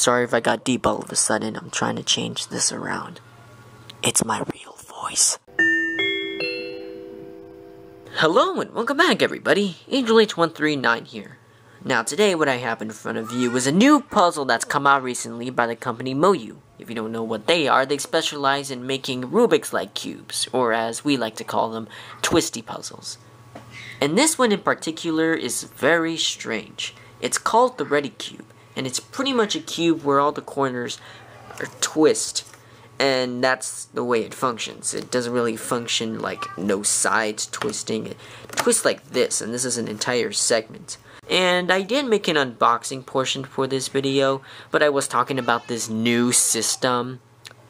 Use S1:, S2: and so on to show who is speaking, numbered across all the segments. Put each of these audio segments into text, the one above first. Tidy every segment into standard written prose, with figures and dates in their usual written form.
S1: Sorry if I got deep all of a sudden. I'm trying to change this around. It's my real voice. Hello and welcome back, everybody. Angel H139 here. Now today what I have in front of you is a new puzzle that's come out recently by the company Moyu. If you don't know what they are, they specialize in making Rubik's-like cubes, or as we like to call them, twisty puzzles. And this one in particular is very strange. It's called the Redi Cube, and it's pretty much a cube where all the corners are twist, and that's the way it functions. It doesn't really function like no sides twisting. It twists like this, and this is an entire segment. And I did make an unboxing portion for this video, but I was talking about this new system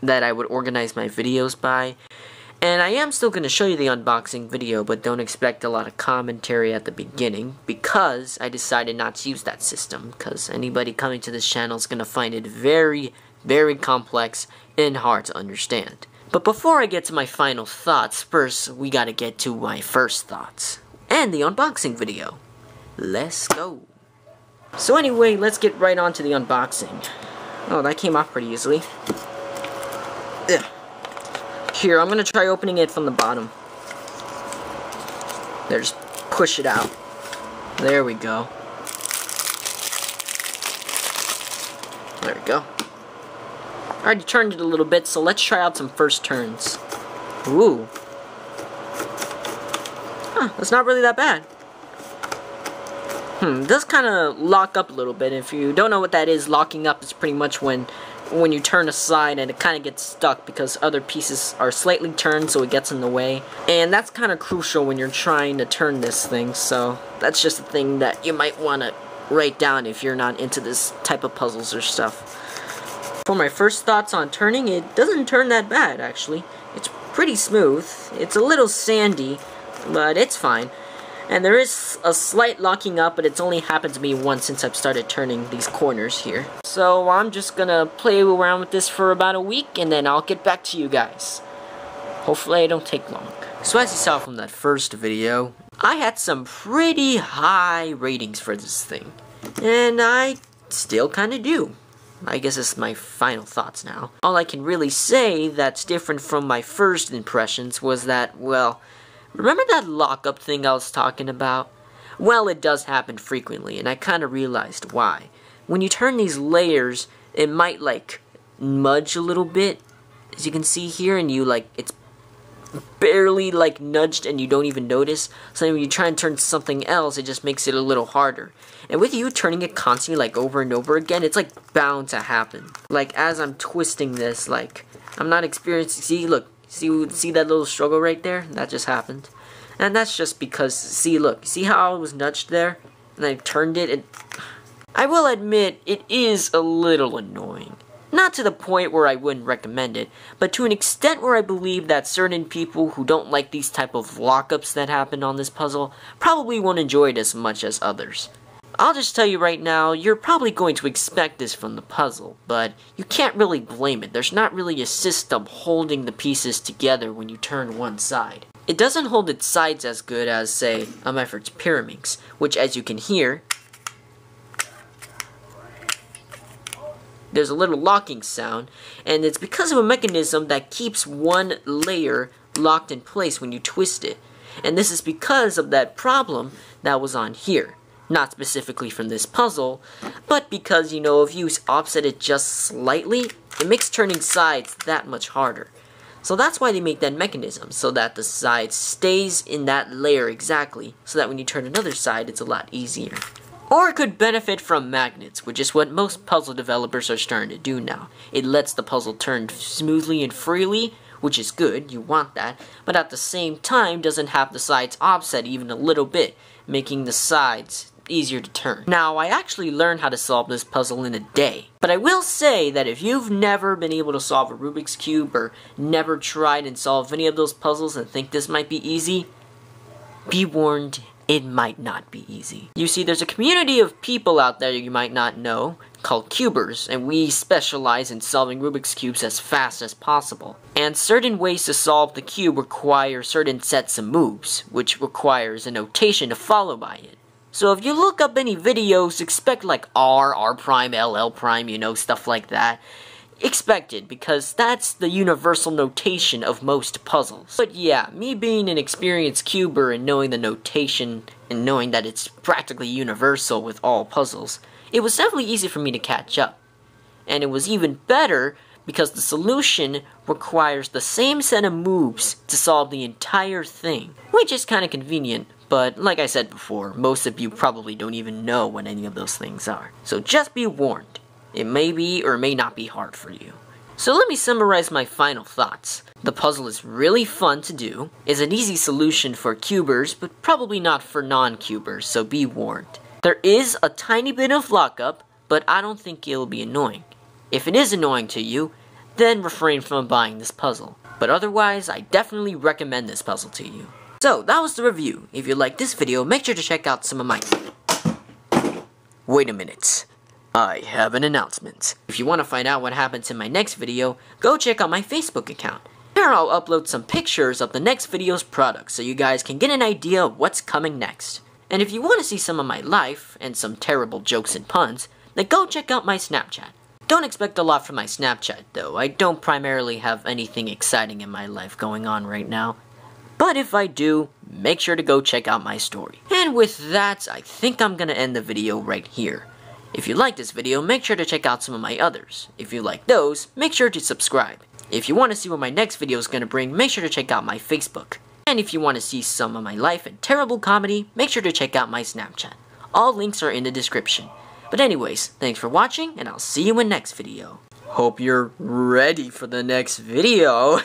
S1: that I would organize my videos by. And I am still going to show you the unboxing video, but don't expect a lot of commentary at the beginning, because I decided not to use that system, because anybody coming to this channel is going to find it very, very complex and hard to understand. But before I get to my final thoughts, first we gotta get to my first thoughts, and the unboxing video. Let's go. So anyway, let's get right on to the unboxing. Oh, that came off pretty easily. Ugh. Here, I'm gonna try opening it from the bottom. There, just push it out. There we go. There we go. I already turned it a little bit, so let's try out some first turns. Ooh. Huh, that's not really that bad. It does kind of lock up a little bit. If you don't know what that is, locking up is pretty much when you turn aside and it kind of gets stuck because other pieces are slightly turned, so it gets in the way. And that's kind of crucial when you're trying to turn this thing, so that's just a thing that you might want to write down if you're not into this type of puzzles or stuff. For my first thoughts on turning, it doesn't turn that bad, actually. It's pretty smooth. It's a little sandy, but it's fine. And there is a slight locking up, but it's only happened to me once since I've started turning these corners here. So I'm just gonna play around with this for about a week, and then I'll get back to you guys. Hopefully it don't take long. So as you saw from that first video, I had some pretty high ratings for this thing. And I still kinda do. I guess it's my final thoughts now. All I can really say that's different from my first impressions was that, well, remember that lockup thing I was talking about? Well, it does happen frequently, and I kind of realized why. When you turn these layers, it might, like, nudge a little bit, as you can see here, and it's barely, like, nudged and you don't even notice. So when you try and turn something else, it just makes it a little harder. And with you turning it constantly, like, over and over again, it's, like, bound to happen. Like, as I'm twisting this, like, I'm not experiencing, see, look. See that little struggle right there? That just happened. And that's just because, see, look, see how I was nudged there? And I turned it, and I will admit, it is a little annoying. Not to the point where I wouldn't recommend it, but to an extent where I believe that certain people who don't like these type of lockups that happen on this puzzle probably won't enjoy it as much as others. I'll just tell you right now, you're probably going to expect this from the puzzle, but you can't really blame it. There's not really a system holding the pieces together when you turn one side. It doesn't hold its sides as good as, say, a Meffert's Pyraminx, which, as you can hear, there's a little locking sound, and it's because of a mechanism that keeps one layer locked in place when you twist it. And this is because of that problem that was on here. Not specifically from this puzzle, but because, you know, if you offset it just slightly, it makes turning sides that much harder. So that's why they make that mechanism, so that the side stays in that layer exactly, so that when you turn another side, it's a lot easier. Or it could benefit from magnets, which is what most puzzle developers are starting to do now. It lets the puzzle turn smoothly and freely, which is good, you want that, but at the same time doesn't have the sides offset even a little bit, making the sides easier to turn. Now, I actually learned how to solve this puzzle in a day. But I will say that if you've never been able to solve a Rubik's Cube or never tried and solved any of those puzzles and think this might be easy, be warned, it might not be easy. You see, there's a community of people out there you might not know called cubers, and we specialize in solving Rubik's Cubes as fast as possible. And certain ways to solve the cube require certain sets of moves, which requires a notation to follow by it. So if you look up any videos, expect like R prime, LL prime, you know, stuff like that. Expect it, because that's the universal notation of most puzzles. But yeah, me being an experienced cuber and knowing the notation and knowing that it's practically universal with all puzzles, it was definitely easy for me to catch up. And it was even better because the solution requires the same set of moves to solve the entire thing, which is kind of convenient, but like I said before, most of you probably don't even know what any of those things are. So just be warned. It may be or may not be hard for you. So let me summarize my final thoughts. The puzzle is really fun to do, is an easy solution for cubers, but probably not for non-cubers, so be warned. There is a tiny bit of lockup, but I don't think it'll be annoying. If it is annoying to you, then refrain from buying this puzzle. But otherwise, I definitely recommend this puzzle to you. So, that was the review. If you liked this video, make sure to check out some of my... Wait a minute. I have an announcement. If you want to find out what happens in my next video, go check out my Facebook account. There I'll upload some pictures of the next video's products so you guys can get an idea of what's coming next. And if you want to see some of my life, and some terrible jokes and puns, then go check out my Snapchat. Don't expect a lot from my Snapchat though, I don't primarily have anything exciting in my life going on right now. But if I do, make sure to go check out my story. And with that, I think I'm gonna end the video right here. If you like this video, make sure to check out some of my others. If you like those, make sure to subscribe. If you want to see what my next video is going to bring, make sure to check out my Facebook. And if you want to see some of my life and terrible comedy, make sure to check out my Snapchat. All links are in the description. But anyways, thanks for watching, and I'll see you in next video. Hope you're ready for the next video.